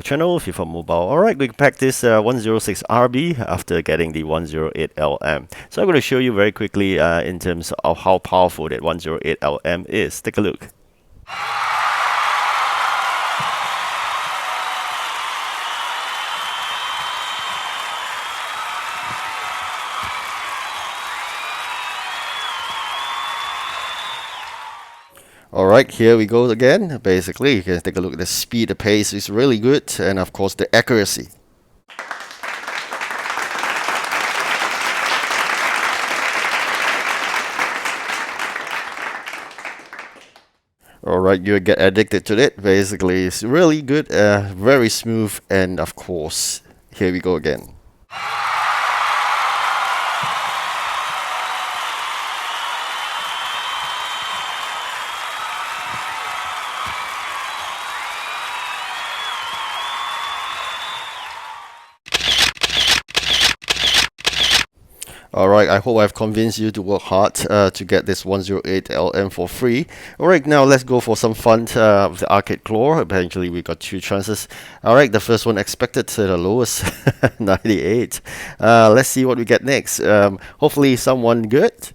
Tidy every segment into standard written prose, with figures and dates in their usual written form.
Channel FIFA Mobile. Alright, we packed this 106 RB after getting the 108 LM. So I'm going to show you very quickly in terms of how powerful that 108 LM is. Take a look. Alright, here we go again. Basically, you can take a look at the speed, the pace is really good, and of course the accuracy. Alright, you get addicted to it. Basically, it's really good, very smooth, and of course, here we go again. Alright, I hope I've convinced you to work hard to get this 108 LM for free. Alright, now let's go for some fun with the Arcade Claw. Eventually, we got two chances. Alright, the first one expected to the lowest, 98. Let's see what we get next. Hopefully, someone good.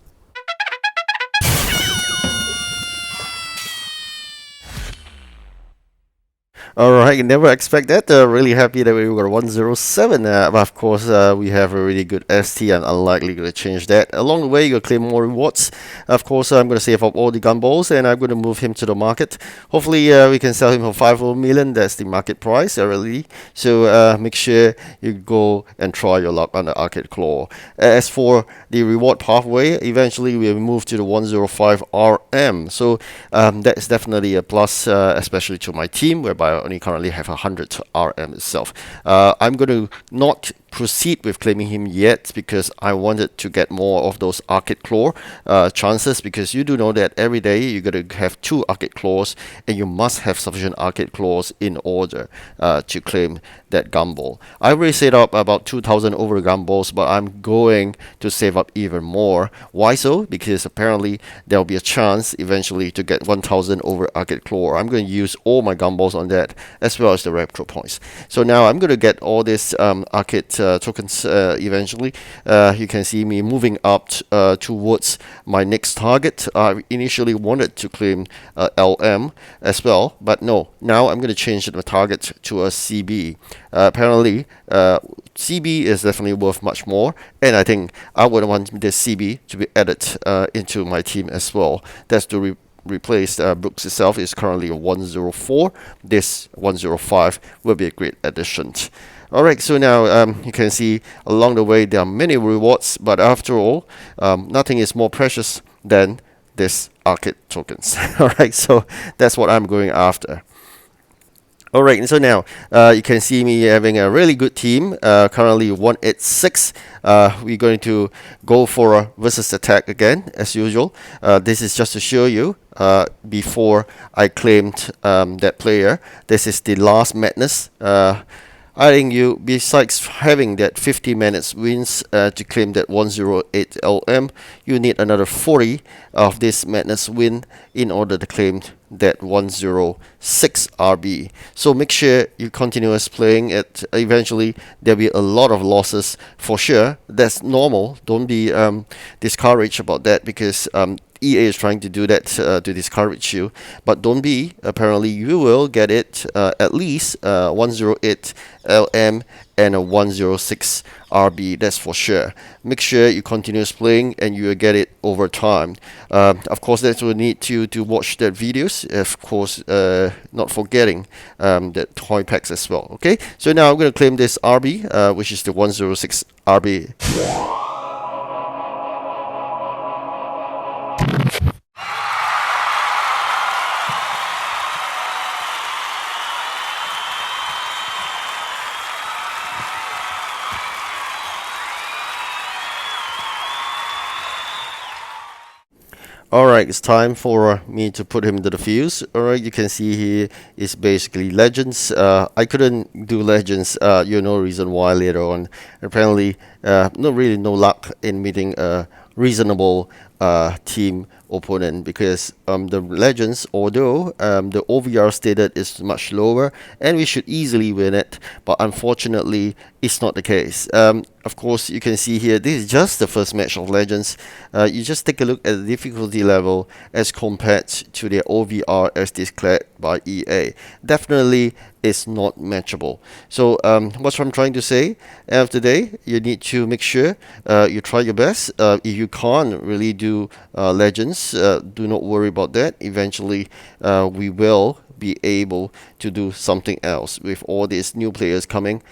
Alright, never expect that. Really happy that we got 107. But of course, we have a really good ST and unlikely to change that. Along the way, you'll claim more rewards. Of course, I'm going to save up all the gumballs and I'm going to move him to the market. Hopefully, we can sell him for 5 million. That's the market price already. So make sure you go and try your luck on the Arcade Claw. As for the reward pathway, eventually we will move to the 105 RM. So that is definitely a plus, especially to my team, whereby I only currently have 100 RM itself. I'm going to not proceed with claiming him yet because I wanted to get more of those Arcade Claw chances, because you do know that every day you're going to have 2 Arcade Claws and you must have sufficient Arcade Claws in order to claim that gumball. I already set up about 2,000 over gumballs, but I'm going to save up even more. Why so? Because apparently there'll be a chance eventually to get 1,000 over Arcade Claw. I'm going to use all my gumballs on that as well as the retro points. So now I'm going to get all these arcade tokens eventually. You can see me moving up towards my next target. I initially wanted to claim LM as well, but no. Now I'm going to change the target to a CB. Apparently, CB is definitely worth much more, and I think I would want this CB to be added into my team as well. That's to replace Brooks itself. Is currently a 104. This 105 will be a great addition. Alright, so now you can see along the way there are many rewards, but after all, nothing is more precious than this arcade tokens. Alright, so that's what I'm going after. Alright, so now you can see me having a really good team, currently 186. We're going to go for a versus attack again, as usual. This is just to show you before I claimed that player. This is the last madness. I think you, besides having that 50 minutes wins to claim that 108 LM, you need another 40 of this madness win in order to claim that 106 RB. So make sure you continuous playing it. Eventually there'll be a lot of losses for sure. That's normal. Don't be discouraged about that, because EA is trying to do that to discourage you, but don't be. Apparently you will get it at least 108 LM and a 106 RB, that's for sure. Make sure you continue playing and you will get it over time. Of course, that will need you to watch their videos, of course, not forgetting the toy packs as well. Okay, so now I'm going to claim this RB, which is the 106 RB. Alright, it's time for me to put him into the fuse. Alright, you can see he is basically Legends. I couldn't do Legends, you know reason why later on. Apparently, no luck in meeting a reasonable team opponent, because the legends, although the OVR stated is much lower and we should easily win it, but unfortunately it's not the case. Of course, you can see here this is just the first match of legends. You just take a look at the difficulty level as compared to their OVR as declared by EA. Definitely is not matchable. So what I'm trying to say, end of the day, you need to make sure you try your best. If you can't really do legends, do not worry about that. Eventually we will be able to do something else with all these new players coming.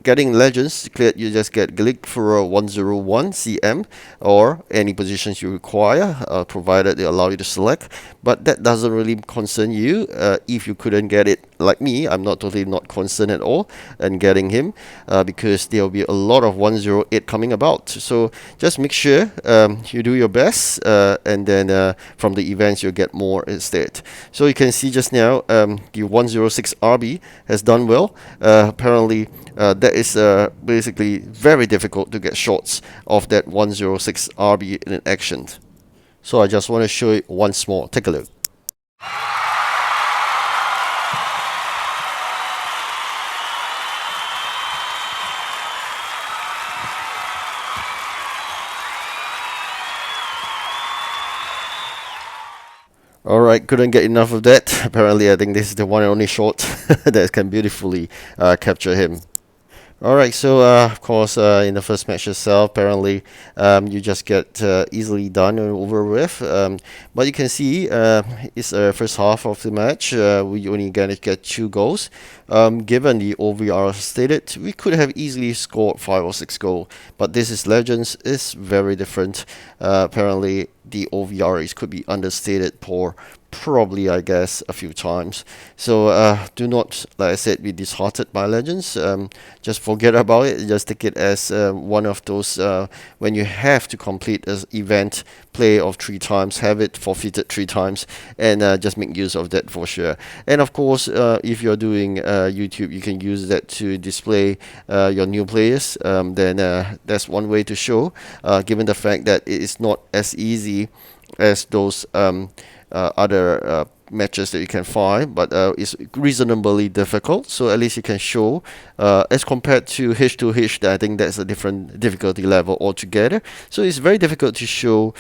Getting legends cleared, you just get Glick for 101 CM or any positions you require, provided they allow you to select. But that doesn't really concern you if you couldn't get it. Like me, I'm not totally not concerned at all in getting him because there will be a lot of 108 coming about. So just make sure you do your best, and then from the events you'll get more instead. So you can see just now the 106 RB has done well. Apparently that is basically very difficult to get shots of that 106 RB in action. So I just want to show it once more. Take a look. Alright, couldn't get enough of that. Apparently, I think this is the one and only shot that can beautifully capture him. Alright, so of course, in the first match itself, apparently you just get easily done and over with. But you can see it's the first half of the match. We only gonna get 2 goals. Given the OVR stated, we could have easily scored 5 or 6 goals. But this is Legends, is very different. Apparently, the OVRs could be understated for probably, I guess, a few times. So do not, like I said, be disheartened by Legends. Just forget about it. Just take it as one of those when you have to complete an event play of 3 times, have it forfeited 3 times, and just make use of that for sure. And of course, if you're doing YouTube, you can use that to display your new players. Then that's one way to show, given the fact that it is not as easy as those other matches that you can find, but it's reasonably difficult, so at least you can show as compared to H2H. I think that's a different difficulty level altogether, so it's very difficult to show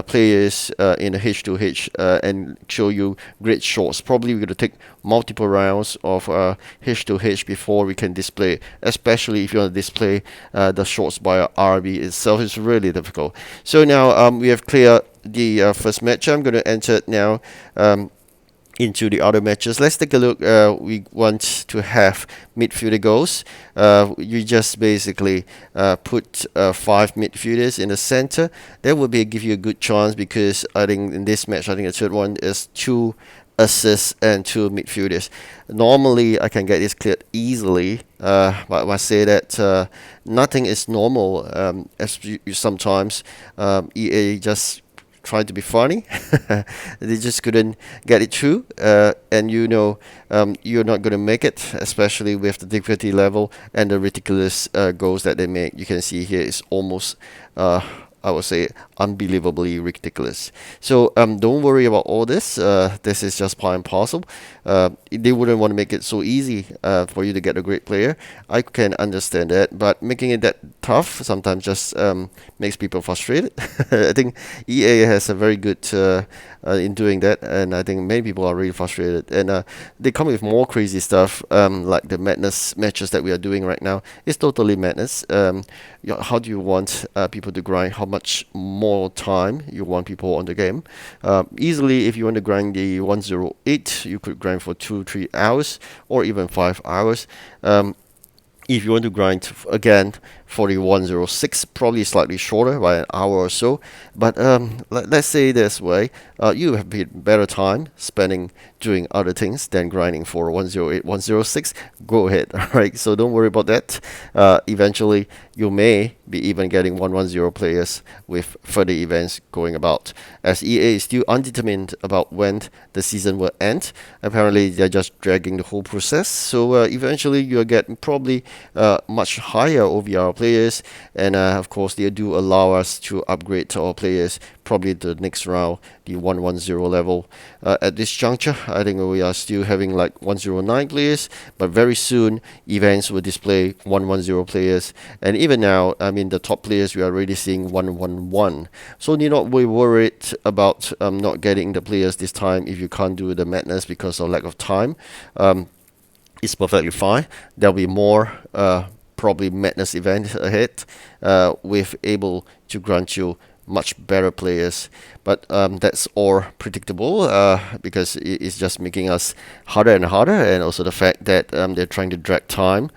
players in a H2H and show you great shots. Probably we're going to take multiple rounds of H2H before we can display, especially if you want to display the shots by RB itself. It's really difficult. So now we have cleared the first match. I'm going to enter it now into the other matches. Let's take a look. We want to have midfielder goals. You just basically put 5 midfielders in the center. That would give you a good chance, because I think in this match, I think the third one is 2 assists and 2 midfielders. Normally I can get this cleared easily, but I must say that nothing is normal, as sometimes EA just tried to be funny. They just couldn't get it through, and you're not going to make it, especially with the difficulty level and the ridiculous goals that they make. You can see here it's almost I would say unbelievably ridiculous. So don't worry about all this. This is just part and parcel. They wouldn't want to make it so easy for you to get a great player. I can understand that, but making it that tough sometimes just makes people frustrated. I think EA has a very good in doing that, and I think many people are really frustrated. And they come with more crazy stuff, like the madness matches that we are doing right now. It's totally madness. How do you want people to grind? How much more time you want people on the game? Easily, if you want to grind the 108, you could grind for 2-3 hours or even 5 hours. If you want to grind again for the 106, probably slightly shorter by an hour or so. But let's say this way, you have better time spending doing other things than grinding for 108, 106. Go ahead, alright? So don't worry about that. Eventually, you may be even getting 110 players with further events going about, as EA is still undetermined about when the season will end. Apparently, they're just dragging the whole process. So eventually, you'll get probably much higher OVR players, and of course they do allow us to upgrade to our players probably the next round, the 110 level. At this juncture, I think we are still having like 109 players, but very soon events will display 110 players, and even now, I mean the top players we are already seeing 111. So need not be worried about not getting the players this time if you can't do the madness because of lack of time. It's perfectly fine. There'll be more probably madness events ahead with able to grant you much better players, but that's all predictable because it's just making us harder and harder, and also the fact that they're trying to drag time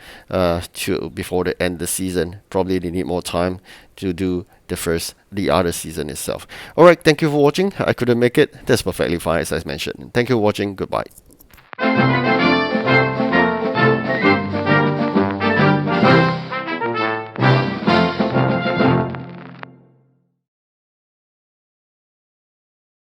to before they end the season. Probably they need more time to do the other season itself. All right, thank you for watching. I couldn't make it. That's perfectly fine, as I mentioned. Thank you for watching. Goodbye.